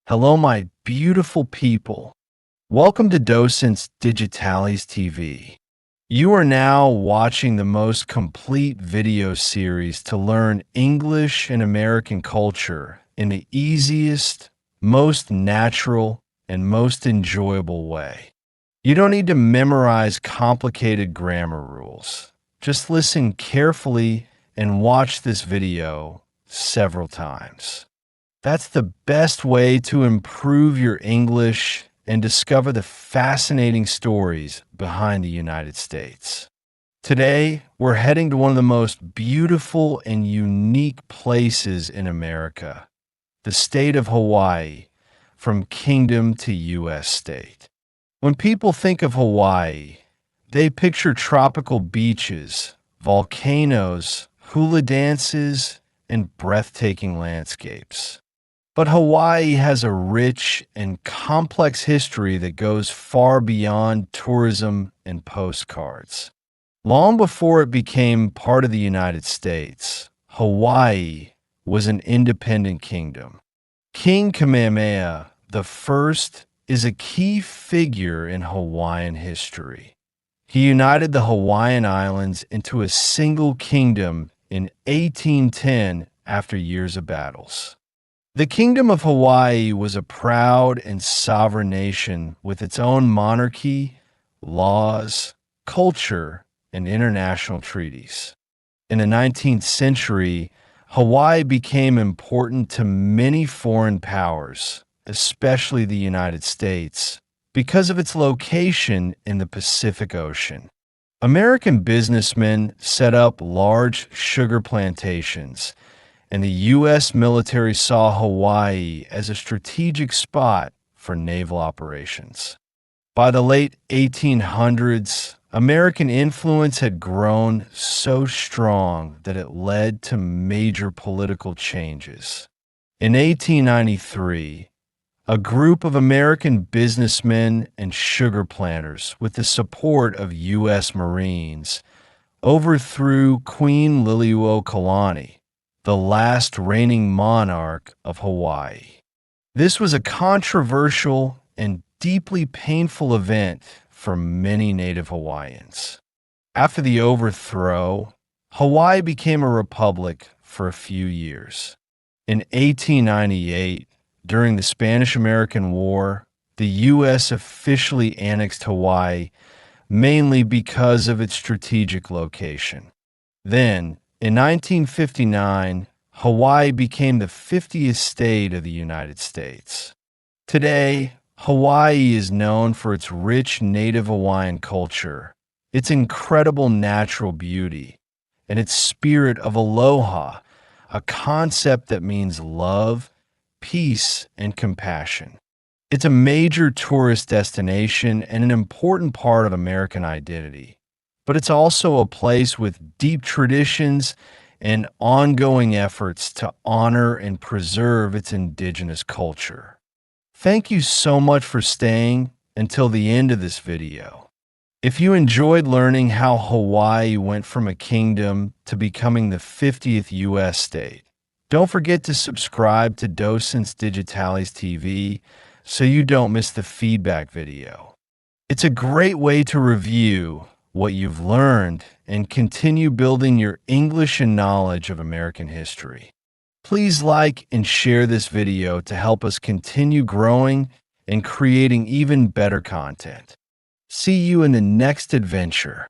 Hello, my beautiful people. Welcome to Docentes DigitalesTV. You are now watching the most complete video series to learn English and American culture in the easiest, most natural, and most enjoyable way. You don't need to memorize complicated grammar rules. Just listen carefully and watch this video several times. That's the best way to improve your English and discover the fascinating stories behind the United States. Today, we're heading to one of the most beautiful and unique places in America, the state of Hawaii, from kingdom to U.S. state. When people think of Hawaii, they picture tropical beaches, volcanoes, hula dances, and breathtaking landscapes. But Hawaii has a rich and complex history that goes far beyond tourism and postcards. Long before it became part of the United States, Hawaii was an independent kingdom. King Kamehameha I is a key figure in Hawaiian history. He united the Hawaiian Islands into a single kingdom in 1810 after years of battles. The Kingdom of Hawaii was a proud and sovereign nation with its own monarchy, laws, culture, and international treaties. In the 19th century, Hawaii became important to many foreign powers, especially the United States, because of its location in the Pacific Ocean. American businessmen set up large sugar plantations, and the U.S. military saw Hawaii as a strategic spot for naval operations. By the late 1800s, American influence had grown so strong that it led to major political changes. In 1893, a group of American businessmen and sugar planters, with the support of U.S. Marines, overthrew Queen Liliuokalani, the last reigning monarch of Hawaii. This was a controversial and deeply painful event for many Native Hawaiians. After the overthrow, Hawaii became a republic for a few years. In 1898, during the Spanish-American War, the U.S. officially annexed Hawaii, mainly because of its strategic location. Then, in 1959, Hawaii became the 50th state of the United States. Today, Hawaii is known for its rich Native Hawaiian culture, its incredible natural beauty, and its spirit of aloha, a concept that means love, peace, and compassion. It's a major tourist destination and an important part of American identity. But it's also a place with deep traditions and ongoing efforts to honor and preserve its indigenous culture. Thank you so much for staying until the end of this video. If you enjoyed learning how Hawaii went from a kingdom to becoming the 50th U.S. state, don't forget to subscribe to Docentes DigitalesTV so you don't miss the feedback video. It's a great way to review what you've learned and continue building your English and knowledge of American history. Please like and share this video to help us continue growing and creating even better content. See you in the next adventure.